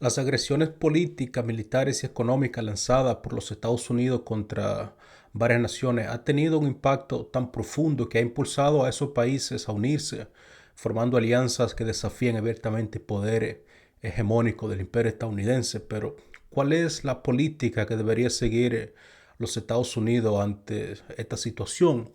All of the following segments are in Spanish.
Las agresiones políticas, militares y económicas lanzadas por los Estados Unidos contra varias naciones ha tenido un impacto tan profundo que ha impulsado a esos países a unirse, formando alianzas que desafían abiertamente el poder hegemónico del imperio estadounidense. Pero, ¿cuál es la política que debería seguir los Estados Unidos ante esta situación?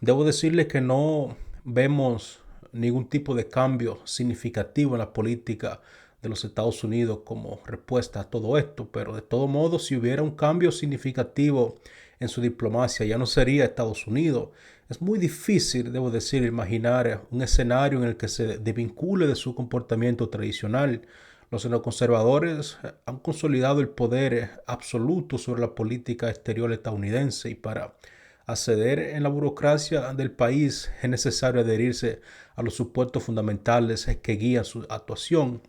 Debo decirle que no vemos ningún tipo de cambio significativo en la política de los Estados Unidos como respuesta a todo esto, pero de todo modo, si hubiera un cambio significativo en su diplomacia, ya no sería Estados Unidos. Es muy difícil, debo decir, imaginar un escenario en el que se desvincule de su comportamiento tradicional. Los neoconservadores han consolidado el poder absoluto sobre la política exterior estadounidense y para acceder en la burocracia del país es necesario adherirse a los supuestos fundamentales que guían su actuación.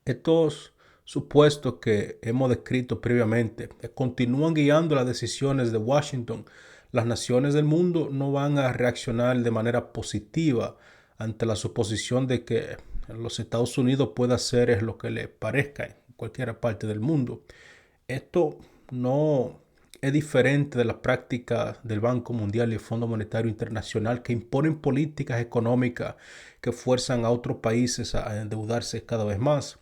Estos supuestos que hemos descrito previamente continúan guiando las decisiones de Washington. Las naciones del mundo no van a reaccionar de manera positiva ante la suposición de que los Estados Unidos pueda hacer lo que le parezca en cualquier parte del mundo. Esto no es diferente de la práctica del Banco Mundial y el Fondo Monetario Internacional, que imponen políticas económicas que fuerzan a otros países a endeudarse cada vez más.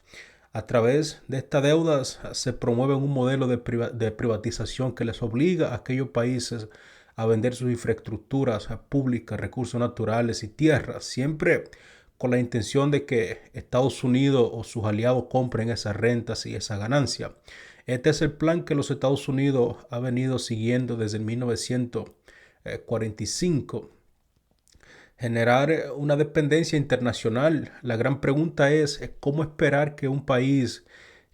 A través de estas deudas se promueve un modelo de privatización que les obliga a aquellos países a vender sus infraestructuras públicas, recursos naturales y tierras, siempre con la intención de que Estados Unidos o sus aliados compren esas rentas y esa ganancia. Este es el plan que los Estados Unidos ha venido siguiendo desde 1945, generar una dependencia internacional. La gran pregunta es cómo esperar que un país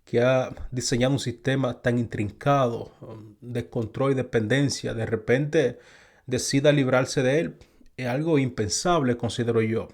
que ha diseñado un sistema tan intrincado de control y dependencia de repente decida librarse de él. Es algo impensable, considero yo.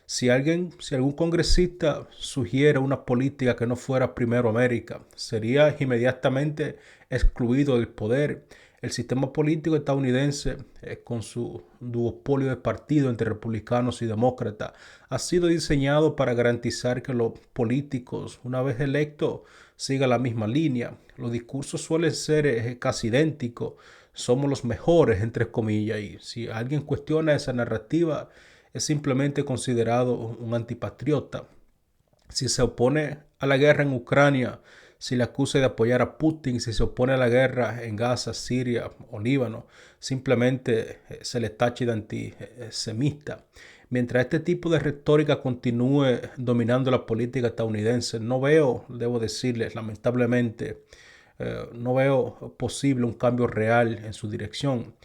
Si algún congresista sugiere una política que no fuera primero América, sería inmediatamente excluido del poder. El sistema político estadounidense, con su duopolio de partido entre republicanos y demócratas, ha sido diseñado para garantizar que los políticos, una vez electos, sigan la misma línea. Los discursos suelen ser casi idénticos. Somos los mejores, entre comillas, y si alguien cuestiona esa narrativa, es simplemente considerado un antipatriota. Si se opone a la guerra en Ucrania, si le acusa de apoyar a Putin, si se opone a la guerra en Gaza, Siria o Líbano, simplemente se le tacha de antisemita. Mientras este tipo de retórica continúe dominando la política estadounidense, no veo, debo decirles, lamentablemente, no veo posible un cambio real en su dirección.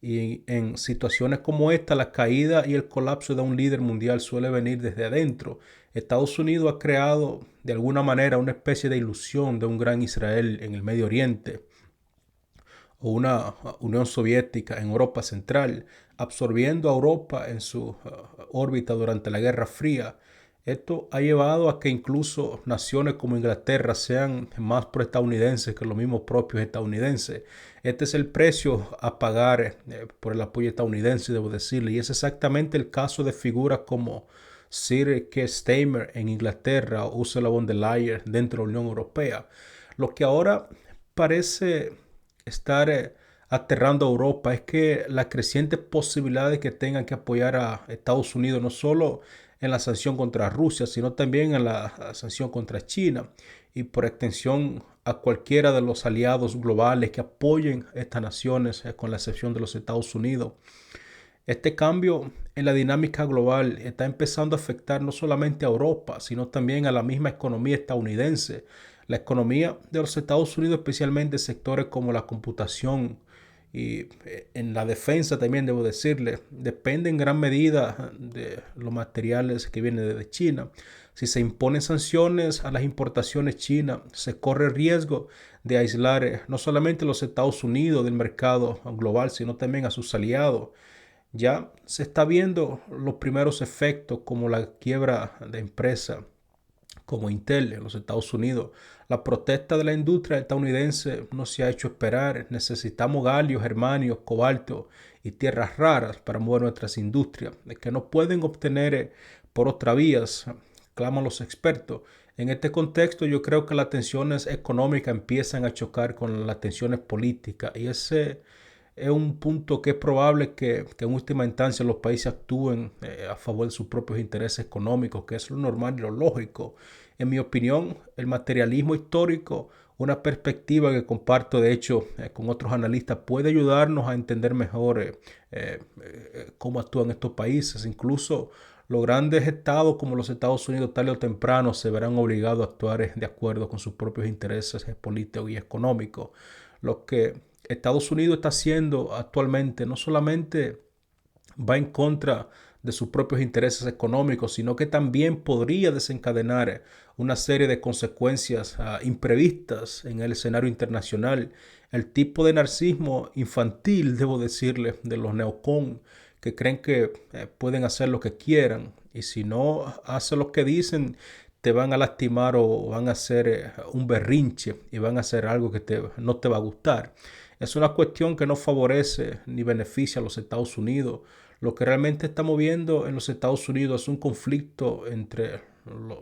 Y en situaciones como esta, la caída y el colapso de un líder mundial suele venir desde adentro. Estados Unidos ha creado de alguna manera una especie de ilusión de un gran Israel en el Medio Oriente o una Unión Soviética en Europa Central, absorbiendo a Europa en su órbita durante la Guerra Fría. Esto ha llevado a que incluso naciones como Inglaterra sean más pro-estadounidenses que los mismos propios estadounidenses. Este es el precio a pagar por el apoyo estadounidense, debo decirle, y es exactamente el caso de figuras como Sir Keir Starmer en Inglaterra o Ursula von der Leyen dentro de la Unión Europea. Lo que ahora parece estar aterrando a Europa es que las crecientes posibilidades que tengan que apoyar a Estados Unidos no solo en la sanción contra Rusia, sino también en la sanción contra China y por extensión a cualquiera de los aliados globales que apoyen a estas naciones, con la excepción de los Estados Unidos. Este cambio en la dinámica global está empezando a afectar no solamente a Europa, sino también a la misma economía estadounidense. La economía de los Estados Unidos, especialmente sectores como la computación y en la defensa también, debo decirle, depende en gran medida de los materiales que vienen desde China. Si se imponen sanciones a las importaciones chinas, se corre riesgo de aislar no solamente a los Estados Unidos del mercado global, sino también a sus aliados. Ya se está viendo los primeros efectos como la quiebra de empresas como Intel en los Estados Unidos. La protesta de la industria estadounidense no se ha hecho esperar. Necesitamos galio, germanio, cobalto y tierras raras para mover nuestras industrias, que no pueden obtener por otras vías, claman los expertos. En este contexto, yo creo que las tensiones económicas empiezan a chocar con las tensiones políticas y ese es un punto que es probable que en última instancia los países actúen a favor de sus propios intereses económicos, que es lo normal y lo lógico. En mi opinión, el materialismo histórico, una perspectiva que comparto de hecho con otros analistas, puede ayudarnos a entender mejor cómo actúan estos países. Incluso los grandes estados como los Estados Unidos tarde o temprano se verán obligados a actuar de acuerdo con sus propios intereses políticos y económicos. Lo que Estados Unidos está haciendo actualmente no solamente va en contra de sus propios intereses económicos, sino que también podría desencadenar una serie de consecuencias imprevistas en el escenario internacional. El tipo de narcismo infantil, debo decirle, de los neocon, que creen que pueden hacer lo que quieran y si no hacen lo que dicen, te van a lastimar o van a hacer un berrinche y van a hacer algo que no te va a gustar. Es una cuestión que no favorece ni beneficia a los Estados Unidos. Lo que realmente está moviendo en los Estados Unidos es un conflicto entre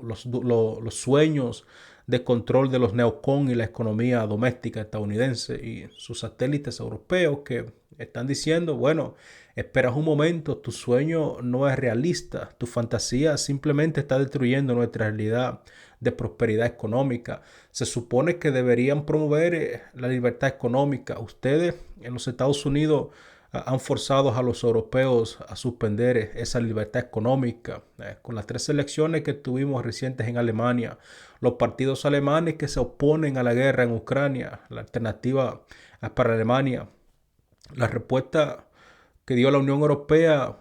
los sueños de control de los neocon y la economía doméstica estadounidense y sus satélites europeos que están diciendo, bueno, esperas un momento, tu sueño no es realista, tu fantasía simplemente está destruyendo nuestra realidad de prosperidad económica. Se supone que deberían promover la libertad económica. Ustedes en los Estados Unidos han forzado a los europeos a suspender esa libertad económica. Con las 3 elecciones que tuvimos recientes en Alemania, los partidos alemanes que se oponen a la guerra en Ucrania, la alternativa para Alemania, la respuesta que dio la Unión Europea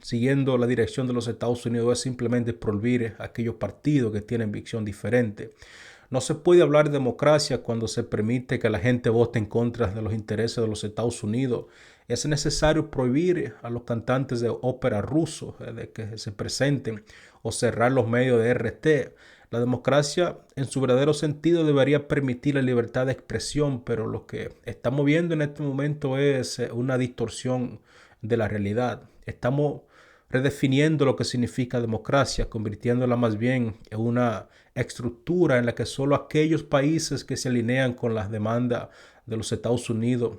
siguiendo la dirección de los Estados Unidos es simplemente prohibir aquellos partidos que tienen visión diferente. No se puede hablar de democracia cuando se permite que la gente vote en contra de los intereses de los Estados Unidos. Es necesario prohibir a los cantantes de ópera rusos de que se presenten o cerrar los medios de RT. La democracia en su verdadero sentido debería permitir la libertad de expresión, pero lo que estamos viendo en este momento es una distorsión de la realidad. Estamos redefiniendo lo que significa democracia, convirtiéndola más bien en una estructura en la que solo aquellos países que se alinean con las demandas de los Estados Unidos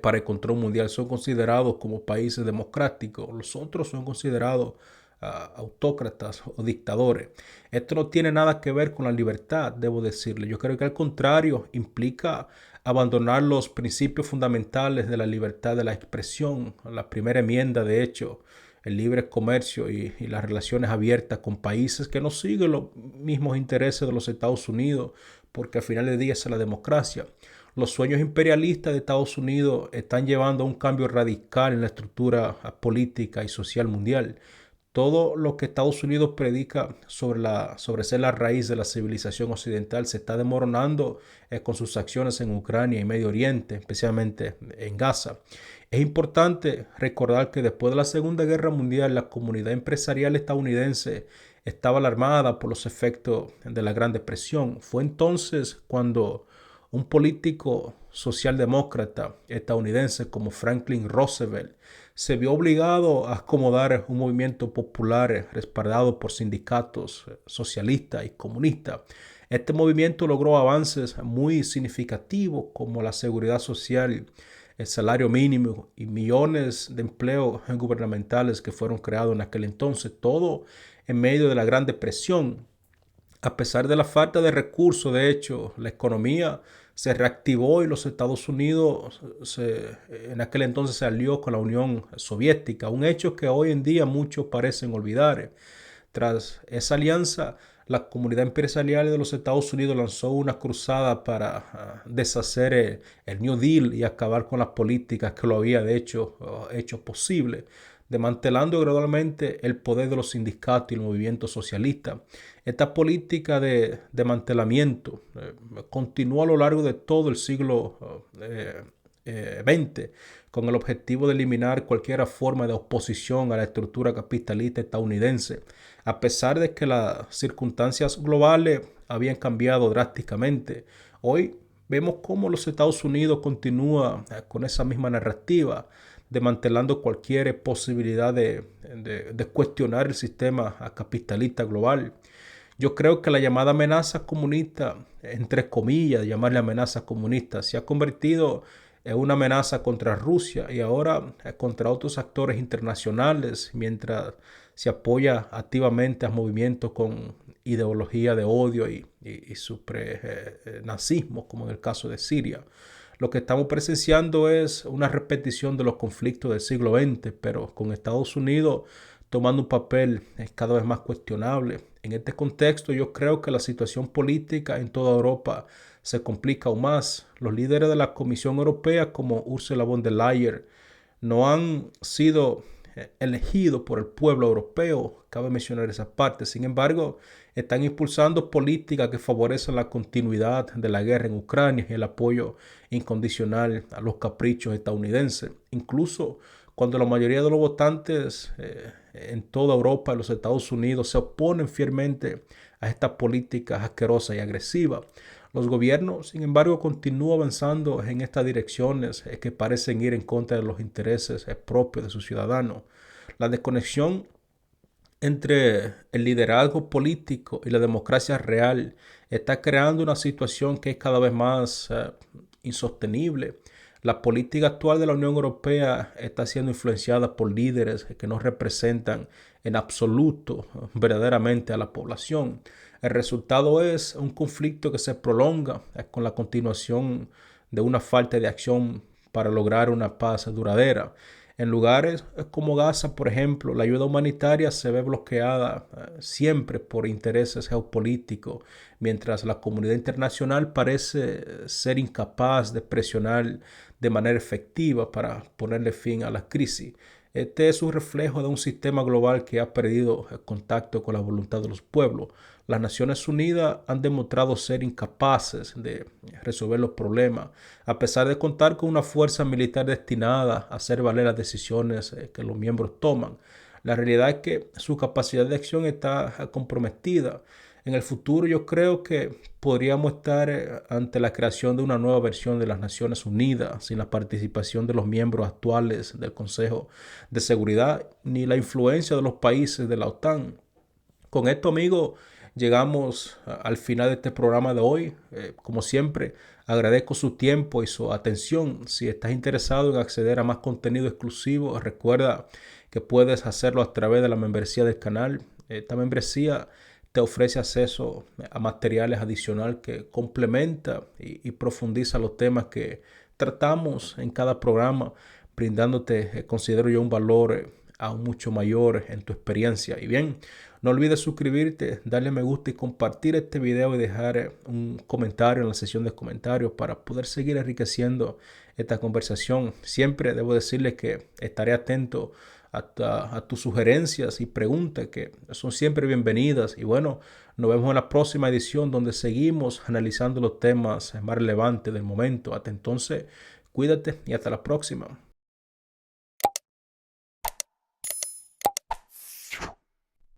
para el control mundial son considerados como países democráticos. Los otros son considerados autócratas o dictadores. Esto no tiene nada que ver con la libertad, debo decirle. Yo creo que al contrario implica abandonar los principios fundamentales de la libertad de la expresión. La primera enmienda, de hecho, el libre comercio y las relaciones abiertas con países que no siguen los mismos intereses de los Estados Unidos, porque al final del día es la democracia. Los sueños imperialistas de Estados Unidos están llevando a un cambio radical en la estructura política y social mundial. Todo lo que Estados Unidos predica sobre ser la raíz de la civilización occidental se está desmoronando con sus acciones en Ucrania y Medio Oriente, especialmente en Gaza. Es importante recordar que después de la Segunda Guerra Mundial, la comunidad empresarial estadounidense estaba alarmada por los efectos de la Gran Depresión. Fue entonces cuando un político socialdemócrata estadounidense como Franklin Roosevelt se vio obligado a acomodar un movimiento popular respaldado por sindicatos socialistas y comunistas. Este movimiento logró avances muy significativos como la seguridad social, el salario mínimo y millones de empleos gubernamentales que fueron creados en aquel entonces, todo en medio de la Gran Depresión. A pesar de la falta de recursos, de hecho, la economía se reactivó y los Estados Unidos en aquel entonces se alió con la Unión Soviética, un hecho que hoy en día muchos parecen olvidar. Tras esa alianza, la comunidad empresarial de los Estados Unidos lanzó una cruzada para deshacer el New Deal y acabar con las políticas que lo había de hecho posible, desmantelando gradualmente el poder de los sindicatos y el movimiento socialista. Esta política de desmantelamiento continuó a lo largo de todo el siglo XX con el objetivo de eliminar cualquier forma de oposición a la estructura capitalista estadounidense. A pesar de que las circunstancias globales habían cambiado drásticamente, hoy vemos cómo los Estados Unidos continúa con esa misma narrativa, desmantelando cualquier posibilidad de cuestionar el sistema capitalista global. Yo creo que la llamada amenaza comunista, entre comillas, llamarle amenaza comunista, se ha convertido en una amenaza contra Rusia y ahora contra otros actores internacionales, mientras se apoya activamente a movimientos con ideología de odio y supremazismo, como en el caso de Siria. Lo que estamos presenciando es una repetición de los conflictos del siglo XX, pero con Estados Unidos tomando un papel cada vez más cuestionable. En este contexto, yo creo que la situación política en toda Europa se complica aún más. Los líderes de la Comisión Europea, como Ursula von der Leyen, no han sido elegidos por el pueblo europeo. Cabe mencionar esa parte. Sin embargo, están impulsando políticas que favorecen la continuidad de la guerra en Ucrania y el apoyo incondicional a los caprichos estadounidenses. Incluso cuando la mayoría de los votantes en toda Europa y los Estados Unidos se oponen fielmente a estas políticas asquerosas y agresivas. Los gobiernos, sin embargo, continúan avanzando en estas direcciones que parecen ir en contra de los intereses propios de sus ciudadanos. La desconexión entre el liderazgo político y la democracia real está creando una situación que es cada vez más insostenible. La política actual de la Unión Europea está siendo influenciada por líderes que no representan en absoluto verdaderamente a la población. El resultado es un conflicto que se prolonga con la continuación de una falta de acción para lograr una paz duradera. En lugares como Gaza, por ejemplo, la ayuda humanitaria se ve bloqueada siempre por intereses geopolíticos, mientras la comunidad internacional parece ser incapaz de presionar de manera efectiva para ponerle fin a la crisis. Este es un reflejo de un sistema global que ha perdido el contacto con la voluntad de los pueblos. Las Naciones Unidas han demostrado ser incapaces de resolver los problemas, a pesar de contar con una fuerza militar destinada a hacer valer las decisiones que los miembros toman. La realidad es que su capacidad de acción está comprometida. En el futuro yo creo que podríamos estar ante la creación de una nueva versión de las Naciones Unidas sin la participación de los miembros actuales del Consejo de Seguridad ni la influencia de los países de la OTAN. Con esto, amigos, llegamos al final de este programa de hoy. Como siempre, agradezco su tiempo y su atención. Si estás interesado en acceder a más contenido exclusivo, recuerda que puedes hacerlo a través de la membresía del canal. Esta membresía te ofrece acceso a materiales adicionales que complementa y profundiza los temas que tratamos en cada programa, brindándote, considero yo, un valor aún mucho mayor en tu experiencia. Y bien, no olvides suscribirte, darle me gusta y compartir este video y dejar un comentario en la sección de comentarios para poder seguir enriqueciendo esta conversación. Siempre debo decirle que estaré atento a tus sugerencias y preguntas que son siempre bienvenidas. Y bueno, nos vemos en la próxima edición donde seguimos analizando los temas más relevantes del momento. Hasta entonces, cuídate y hasta la próxima.